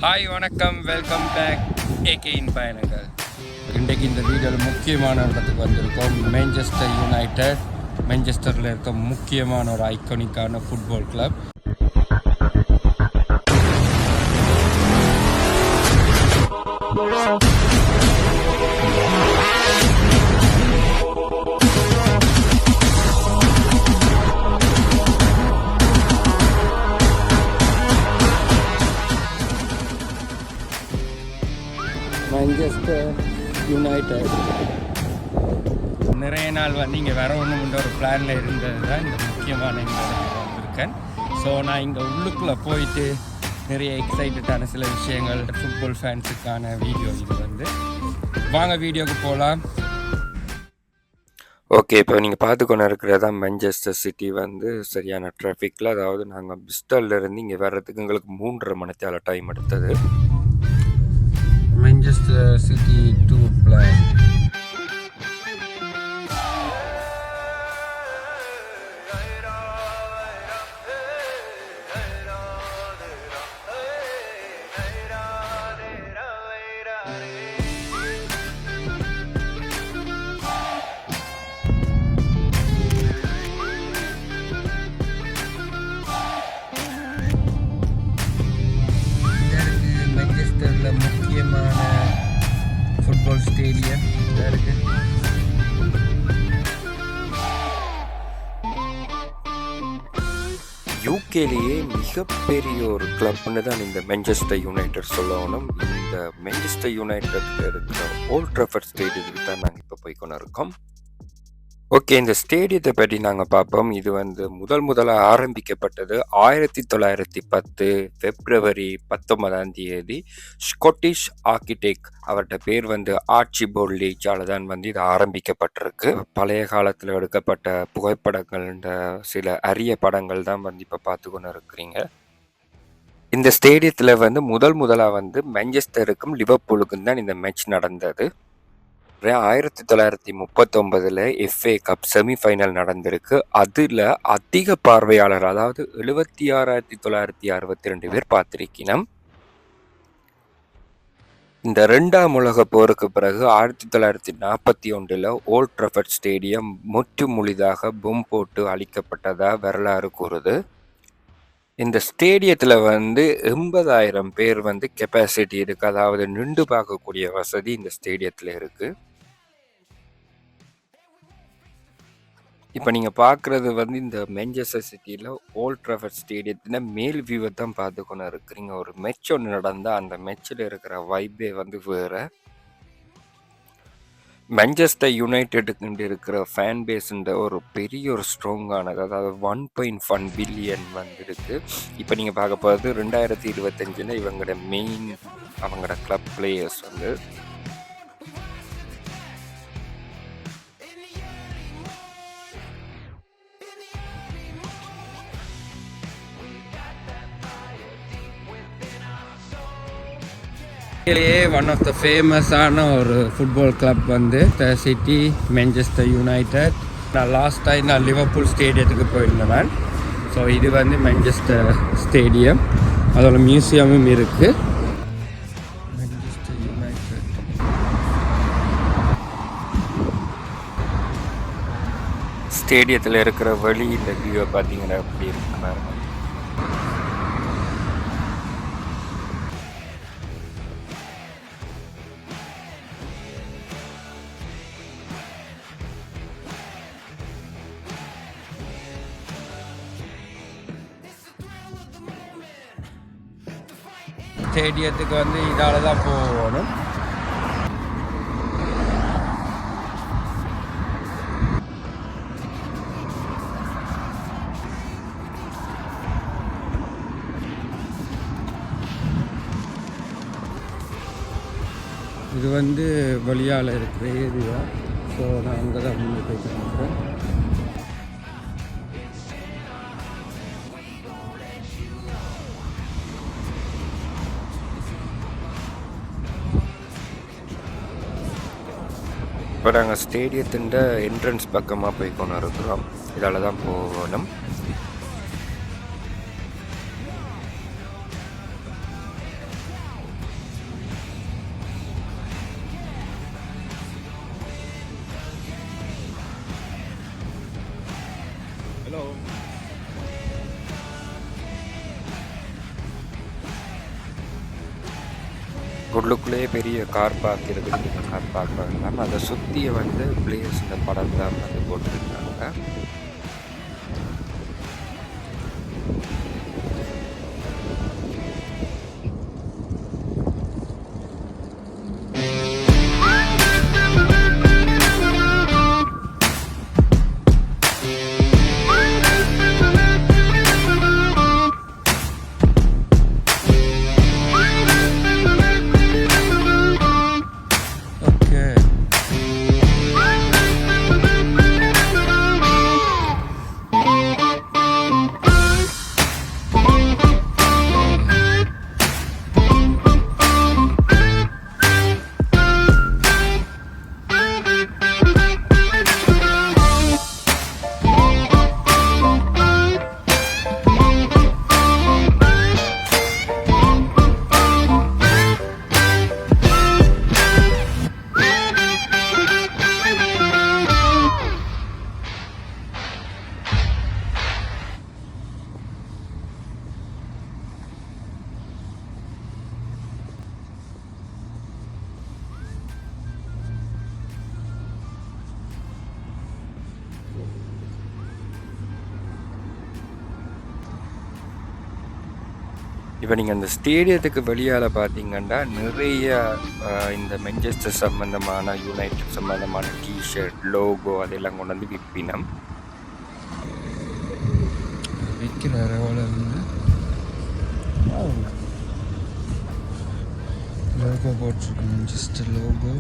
Hi வணக்கம், welcome back ஏகேயின் பயணங்கள். இன்றைக்கு இந்த வீடியோவில் முக்கியமான இடத்துக்கு வந்திருக்கோம். Manchester United. மேன்செஸ்டரில் இருக்க முக்கியமான ஒரு ஐகானிக்கான ஃபுட்பால் கிளப். Manchester United. நிறைய நாள் வந்து இங்கே வேற ஒன்றும் ஒரு பிளானில் இருந்தது தான் இந்த முக்கியமான இந்த வந்திருக்கேன். ஸோ நான் இங்கே உள்ளுக்குள்ளே போயிட்டு நிறைய எக்ஸைட்டடான சில விஷயங்கள் ஃபுட்பால் ஃபேன்ஸுக்கான வீடியோ இது வந்து. வாங்க வீடியோக்கு போகலாம். ஓகே, இப்போ நீங்கள் பார்த்து கொண்டு இருக்கிறதா மேன்செஸ்டர் சிட்டி வந்து சரியான டிராஃபிக்கில். அதாவது நாங்கள் பிஸ்டல்லேருந்து இங்கே வர்றதுக்கு எங்களுக்கு 3.5 மணித்தால டைம் எடுத்தது. Manchester City tour plan. மேன்செஸ்டரில் முக்கியமான ஃபுட்பால் ஸ்டேடியம் இதாக இருக்குது. யூகேலேயே மிகப்பெரிய ஒரு கிளப்னு தான் இந்த மேன்செஸ்டர் யுனைடெட் சொல்லணும். இந்த மேன்செஸ்டர் யுனைடெட்டில் இருக்கிற ஓல்ட் ட்ராஃபர்ட் ஸ்டேடியத்துக்கு தான் நாங்கள் இப்போ போய் கொண்டு இருக்கோம். ஓகே, இந்த ஸ்டேடியத்தை பற்றி நாங்கள் பார்ப்போம். இது வந்து முதலாக ஆரம்பிக்கப்பட்டது 1910 February 19 ஸ்காட்டிஷ் ஆர்கிடெக்ட், அவர்கிட்ட பேர் வந்து ஆர்ச்சிபால்ட் லீச்சால் தான் வந்து இது ஆரம்பிக்கப்பட்டிருக்கு. பழைய காலத்தில் எடுக்கப்பட்ட புகைப்படங்கள், இந்த சில அரிய படங்கள் தான் வந்து இப்போ பார்த்து கொண்டு இருக்கிறீங்க. இந்த ஸ்டேடியத்தில் வந்து முதலாக வந்து மேன்செஸ்டருக்கும் லிவர்பூலுக்கும் தான் இந்த மேட்ச் நடந்தது. 1939 FA கப் செமிஃபைனல் நடந்திருக்கு. அதில் அதிக பார்வையாளர், அதாவது 76,962 பேர் பார்த்திருக்கணும். இந்த 2ஆம் உலக போருக்கு பிறகு 1941 ஓல்ட் ட்ராஃபர்ட் ஸ்டேடியம் முற்றுமுழுதாக பொம் போட்டு அழிக்கப்பட்டதாக வரலாறு கூறுது. இந்த ஸ்டேடியத்தில் வந்து 80,000 பேர் வந்து கெப்பாசிட்டி இருக்குது, அதாவது நின்று பார்க்கக்கூடிய வசதி இந்த ஸ்டேடியத்தில் இருக்குது. இப்போ நீங்கள் பார்க்குறது வந்து இந்த மேன்செஸ்டர் சிட்டியில் ஓல்ட் ட்ராஃபர்ட் ஸ்டேடியத்தில் மேல் வியூவை தான் பார்த்து கொண்டு இருக்கிறீங்க. ஒரு மேட்ச் ஒன்று நடந்தால் அந்த மேட்சில் இருக்கிற வைப்பே வந்து வேறு. மேன்செஸ்டர் யுனைடெட்டுக்கு இருக்கிற ஃபேன் பேஸுன்ற ஒரு பெரிய ஒரு ஸ்ட்ராங்கானது, அதாவது 1.1 பில்லியன் வந்துருக்கு. இப்போ நீங்கள் பார்க்க போகிறது 2025 இவங்களோட மெயின் அவங்களோட கிளப் பிளேயர்ஸ் வந்து. இதிலேயே ஒன் ஆஃப் த ஃபேமஸான ஒரு ஃபுட்பால் கிளப் வந்து த சிட்டி மேன்செஸ்டர் யுனைடெட். நான் லாஸ்ட் டைம் நான் லிவர்பூல் ஸ்டேடியத்துக்கு போயிருந்தேன். ஸோ இது வந்து மேன்செஸ்டர் ஸ்டேடியம், அதோட மியூசியமும் இருக்குது. மேன்செஸ்டர் யுனைடெட் ஸ்டேடியத்தில் இருக்கிற வழி இந்த வியூவை பார்த்தீங்கன்னா எப்படி இருக்குன்னா, ஸ்டேடியத்துக்கு வந்து இதால தான் போகணும். இது வந்து வழியால் இருக்கிற ஏரியா. ஸோ நான் அங்கே தான் முன்னே போய்ட்டு இருக்கிறேன். இப்போ நாங்கள் ஸ்டேடியத்தின் என்ட்ரன்ஸ் பக்கமாக போய் கொண்டு இருக்கிறோம். இதால் தான் போகணும். உள்ளுக்குள்ளேயே பெரிய கார் பார்க் இருக்குது. நீங்கள் கார் பார்க் பண்ணலாம். அதை சுற்றி வந்து பிளேயர்ஸ் இந்த படம் தான் வந்து போட்டிருக்காங்க. இப்போ நீங்கள் அந்த ஸ்டேடியத்துக்கு வெளியால் பார்த்தீங்கன்னா நிறைய இந்த மென்செஸ்டர் சம்மந்தமான யுனைடெட் சம்மந்தமான டிஷர்ட் லோகோ அதெல்லாம் கொண்டு வந்து விற்பினம் விற்கிறார். லோகோ போட்டிருக்கு, மென்செஸ்டர் லோகோ.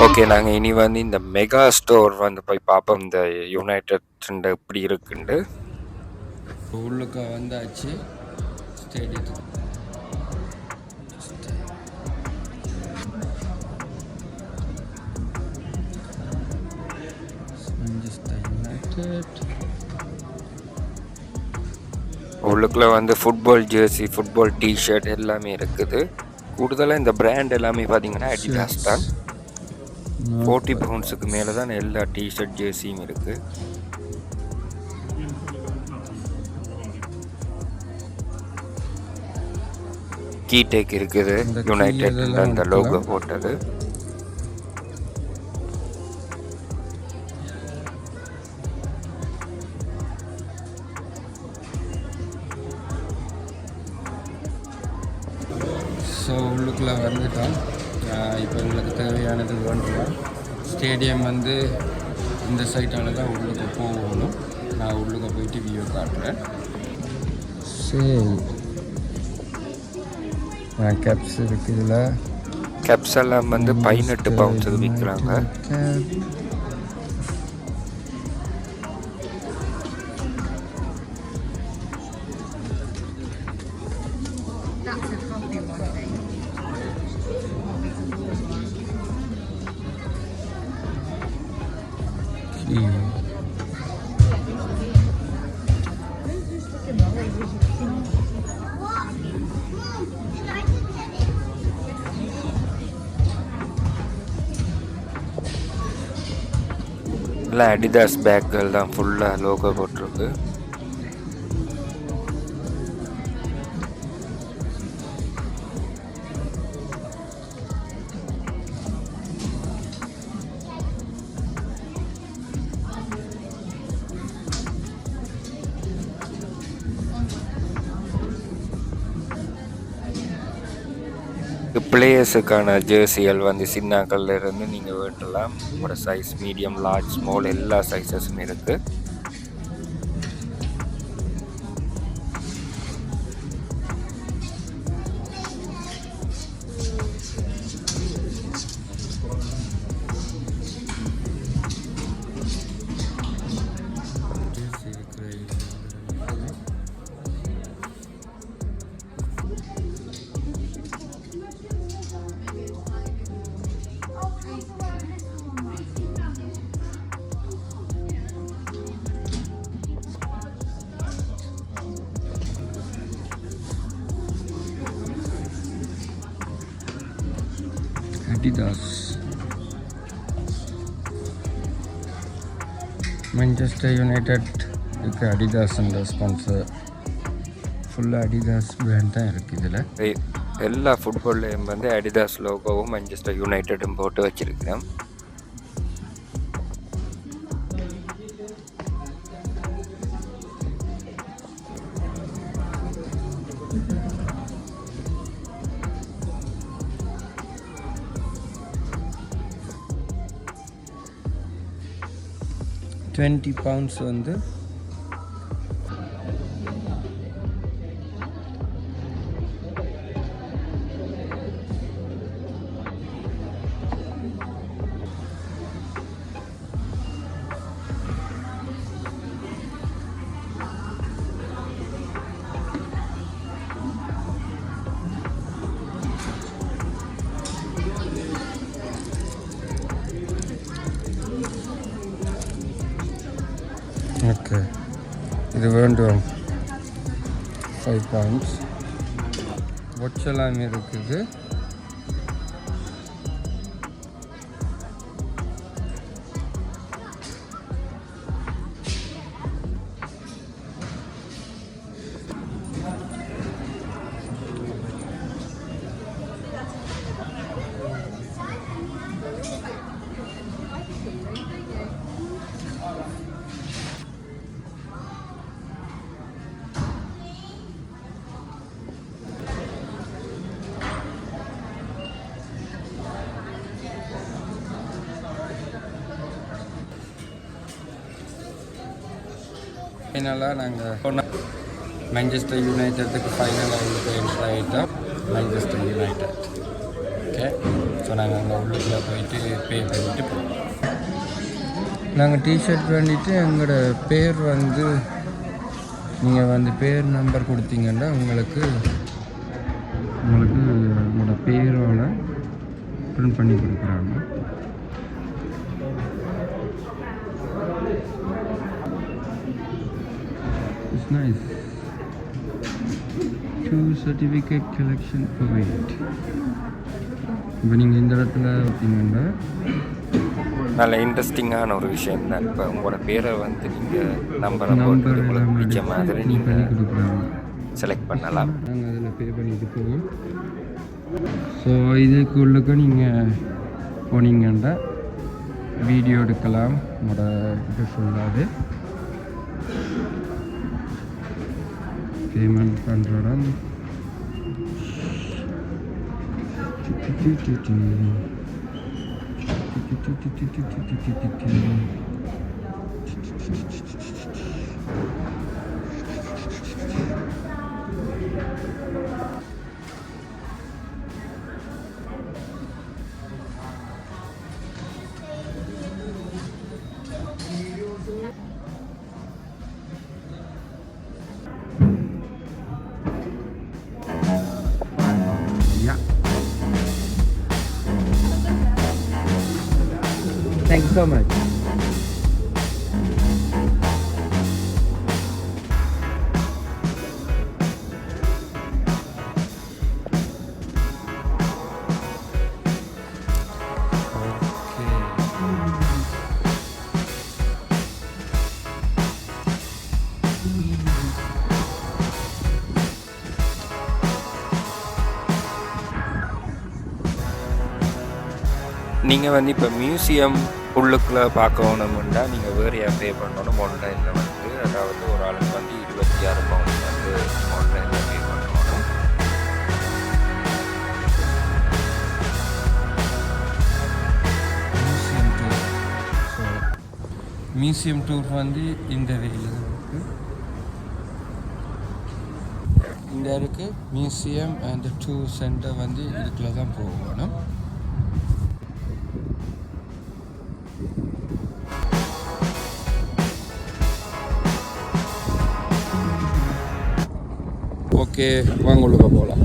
ஓகே, நாங்கள் இனி வந்து இந்த மெகா ஸ்டோர் வந்து போய் பார்ப்போம் இந்த யுனைடெட் எப்படி இருக்குண்டு. உள்ளுக்க வந்தாச்சு ஸ்டேடியத்துக்கு. உள்ளுக்குள்ள வந்து ஃபுட்பால் ஜெர்சி, ஃபுட்பால் டிஷர்ட் எல்லாமே இருக்குது. கூடுதலாக இந்த பிராண்ட் எல்லாமே பார்த்தீங்கன்னா அடிடாஸ் தான். 40 பவுண்ட்ஸுக்கு மேலே தான் எல்லா டிஷர்ட் ஜெர்சியும் இருக்குது. கீடேக் இருக்குது, யுனைடெட் அந்த லோகோ போட்டது. ஸோ உள்ளுக்குள்ளே வந்துட்டோம். இப்போ எங்களுக்கு தேவையானது வேண்டுவோம். ஸ்டேடியம் வந்து இந்த சைட்டால் தான் உள்ளுக்கு போகணும். நான் உள்ளுக்கு போயிட்டு வியூ காட்டுறேன். சரி, கேப்ஸ் இருக்குது. இதில் கேப்ஸ் எல்லாம் வந்து 18 பவுண்ட்ஸுக்கு விற்கிறாங்க. எல்லாம் அடிடாஸ் பேக்குகள் தான் ஃபுல்லாக லோகோ போட்டிருக்கு. பிளேயர்ஸுக்கான ஜெர்சிகள் வந்து சின்னாக்கள்ல இருந்து நீங்கள் வேண்டலாம். ஒரு சைஸ் மீடியம், லார்ஜ், ஸ்மால் எல்லா சைஸஸும் இருக்குது. Adidas. Manchester United இதுக்கு Adidas என்ற ஸ்பான்சர். ஃபுல்லாக அடிதாஸ் பிராண்ட் தான் இருக்குது இதில். எல்லா ஃபுட்பால்லையும் வந்து அடிதாஸ் லோகோவும் மான்செஸ்டர் யுனைடெடும் போட்டு வச்சுருக்கிறேன். £20 வந்து ஓகே இது வேண்டும். £5 வாட்ச் எல்லாமே இருக்குது. ஃபைனலாக நாங்கள் மான்செஸ்டர் யுனைட்டத்துக்கு ஃபைனலாக உள்ளுக்கு என்ட்ரு ஆகிட்டோம். Manchester United. ஓகே, ஸோ நாங்கள் அங்கே உள்ளுக்குள்ளே போயிட்டு பே பண்ணிவிட்டு போவோம். நாங்கள் டிஷர்ட் பண்ணிவிட்டு எங்களோட பேர் வந்து நீங்கள் வந்து பேர் நம்பர் கொடுத்தீங்கன்னா உங்களுக்கு உங்களோட பேரோட பிரிண்ட் பண்ணி கொடுக்குறாங்க. It's nice. 2 certificate collection for weight. இப்போ நீங்கள் இந்த இடத்துல பார்த்தீங்கன்னா நல்ல இன்ட்ரெஸ்டிங்கான ஒரு விஷயம் தான். இப்போ உங்களோட பேரை வந்து நீங்கள் நம்பர் பிடிச்ச மாதிரி நீங்கள் செலக்ட் பண்ணலாம். நாங்கள் அதில் பே பண்ணிட்டு போவோம். ஸோ இதுக்குள்ளுக்கு நீங்கள் போனீங்கன்னா வீடியோ எடுக்கலாம். உங்களோட இது ஃபுல்லாகவே பேமெண்ட் பண்ணுறோம். Thank you so much. நீங்கள் வந்து இப்போ மியூசியம் உள்ளுக்குள்ளே பார்க்கணும்னா நீங்கள் வேறையாக பே பண்ணணும். ஆன்லைனில் வந்து அதாவது ஒரு ஆளுக்கு வந்து £26 வந்து ஆன்லைனில் பே பண்ணணும். மியூசியம் டூர் வந்து இந்த வேலையில் இருக்குது. இந்த இருக்குது மியூசியம் அண்ட் டூர் சென்டர் வந்து இதுக்குள்ளே தான் போகணும். ஓகே, வாங்க உள்ளுக்க போகலாம்.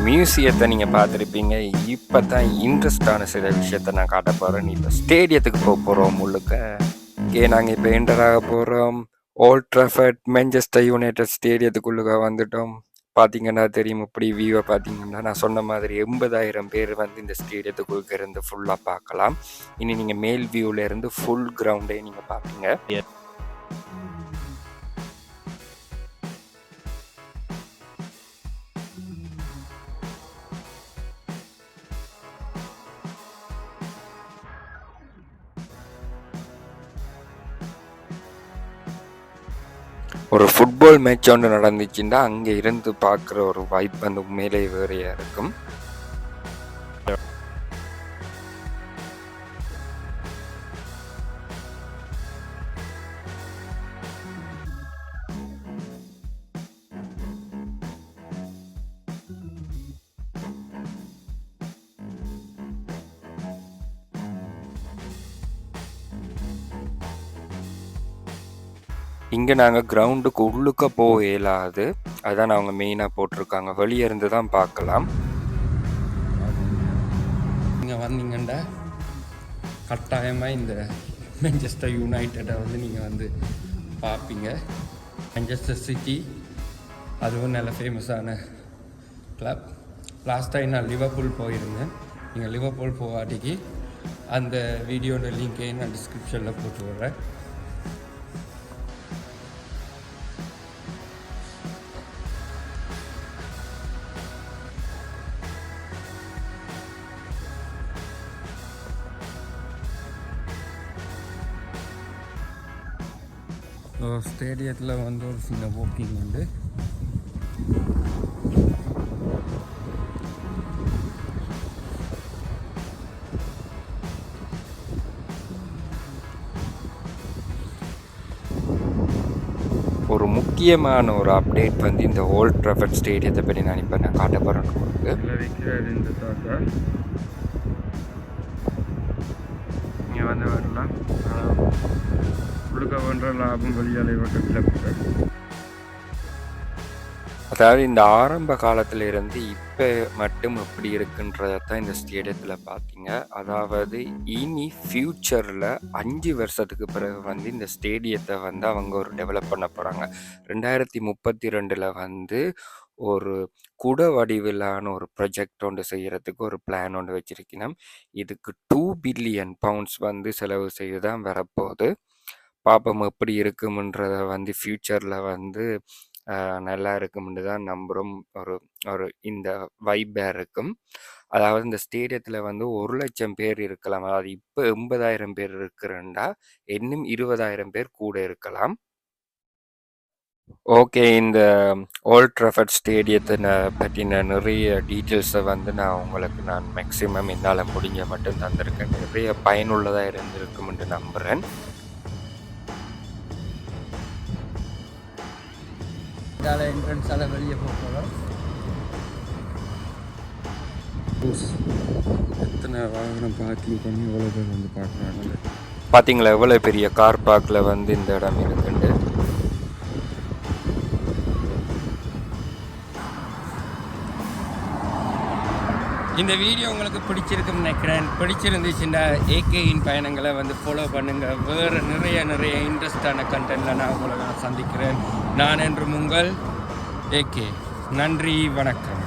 மியூசியத்தை நீங்கள் பார்த்துருப்பீங்க. இப்போ தான் இன்ட்ரெஸ்டான சில விஷயத்தை நான் காட்ட போகிறேன். இப்போ ஸ்டேடியத்துக்கு போக போகிறோம் முழுக்க. நாங்கள் இப்போ என்டர் ஆக போகிறோம். ஓல்ட் ட்ராஃபர்ட் மான்செஸ்டர் யுனைடெட் ஸ்டேடியத்துக்குள்ளுக்க வந்துட்டோம். பார்த்தீங்கன்னா தெரியும், இப்படி வியூவை பார்த்தீங்கன்னா நான் சொன்ன மாதிரி 80,000 பேர் வந்து இந்த ஸ்டேடியத்துக்குள்ள இருந்து ஃபுல்லாக பார்க்கலாம். இனி நீங்கள் மேல் வியூவில் இருந்து ஃபுல் கிரவுண்டே நீங்கள் பார்ப்பீங்க. ஒரு ஃபுட்பால் மேட்ச் ஒன்று நடந்துச்சுன்னா அங்கே இருந்து பார்க்குற ஒரு வைப் வந்து உண்மையிலே வேறையாக இருக்கும். இங்கே நாங்கள் கிரவுண்டுக்கு உள்ளுக்க போக இயலாது. அதான் அவங்க மெயினாக போட்டிருக்காங்க. வெளியே இருந்து தான் பார்க்கலாம். நீங்கள் வந்தீங்கன்னா கட்டாயமாக இந்த மான்செஸ்டர் யுனைடெட்டை வந்து நீங்கள் வந்து பார்ப்பீங்க. மான்செஸ்டர் சிட்டி அதுவும் நல்ல ஃபேமஸான கிளப். லாஸ்ட் டைம் நான் லிவர்பூல் போயிருந்தேன். நீங்கள் லிவர்பூல் போகாட்டிக்கு அந்த வீடியோட லிங்க்கையும் நான் டிஸ்கிரிப்ஷனில் போட்டு விட்றேன். ஸ்டேடியத்தில் வந்து ஒரு சின்ன வாக்கிங் உண்டு. ஒரு முக்கியமான ஒரு அப்டேட் வந்து இந்த ஓல்ட் ட்ராஃபர்ட் ஸ்டேடியத்தை பற்றி நான் இப்போ காட்ட போகிறேன். இந்த தாத்தா இங்கே வந்து வரலாம். கொடுக்க வேண்ட லாபம் வெளியாலை கிளப்பு. அதாவது இந்த ஆரம்ப காலத்தில் இருந்து இப்போ மட்டும் எப்படி இருக்குன்றதான் இந்த ஸ்டேடியத்தில் பார்த்தீங்க. அதாவது இனி ஃப்யூச்சரில் 5 வருஷத்துக்கு பிறகு வந்து இந்த ஸ்டேடியத்தை வந்து அவங்க ஒரு டெவலப் பண்ண போகிறாங்க. 2032 வந்து ஒரு குட வடிவிலான ஒரு ப்ரொஜெக்ட் ஒன்று செய்கிறதுக்கு ஒரு பிளான் ஒன்று வச்சிருக்கணும். இதுக்கு 2 பில்லியன் பவுண்ட்ஸ் வந்து செலவு செய்து தான் வரப்போகுது. பாப்பம் எப்படி இருக்கும்ன்றத வந்து ஃப்யூச்சரில் வந்து நல்லா இருக்கும்னு தான் நம்புகிறோம். ஒரு இந்த வைப்பாக இருக்கும். அதாவது இந்த ஸ்டேடியத்தில் வந்து 1,00,000 பேர் இருக்கலாம். அதாவது இப்போ 80,000 பேர் இருக்கிறண்டா இன்னும் 20,000 பேர் கூட இருக்கலாம். ஓகே, இந்த ஓல்ட் ட்ராஃபர்ட் ஸ்டேடியத்தை பற்றின நிறைய டீட்டெயில்ஸை வந்து நான் மேக்ஸிமம் என்னால் முடிஞ்ச மட்டும் தந்திருக்கேன். நிறைய பயனுள்ளதாக இருந்திருக்கும்னு நம்புகிறேன். என்ட்ரன்ஸால் வெளியே போகிறோம். எத்தனை வாகனம் பார்க்கிங் பண்ணி எவ்வளோ பேர் வந்து பார்க்குறாங்க பார்த்தீங்களா? எவ்வளோ பெரிய கார் பார்க்கில் வந்து இந்த இடம் இருக்குண்டு. இந்த வீடியோ உங்களுக்கு பிடிச்சிருக்குன்னு நினைக்கிறேன். பிடிச்சிருந்துச்சுன்னா ஏகேயின் பயணங்களை வந்து ஃபாலோ பண்ணுங்கள். வேறு நிறைய இன்ட்ரெஸ்டான கண்டென்ட்டில் நான் உங்களை சந்திக்கிறேன். நான் என்றும் உங்கள் ஏகே. நன்றி, வணக்கம்.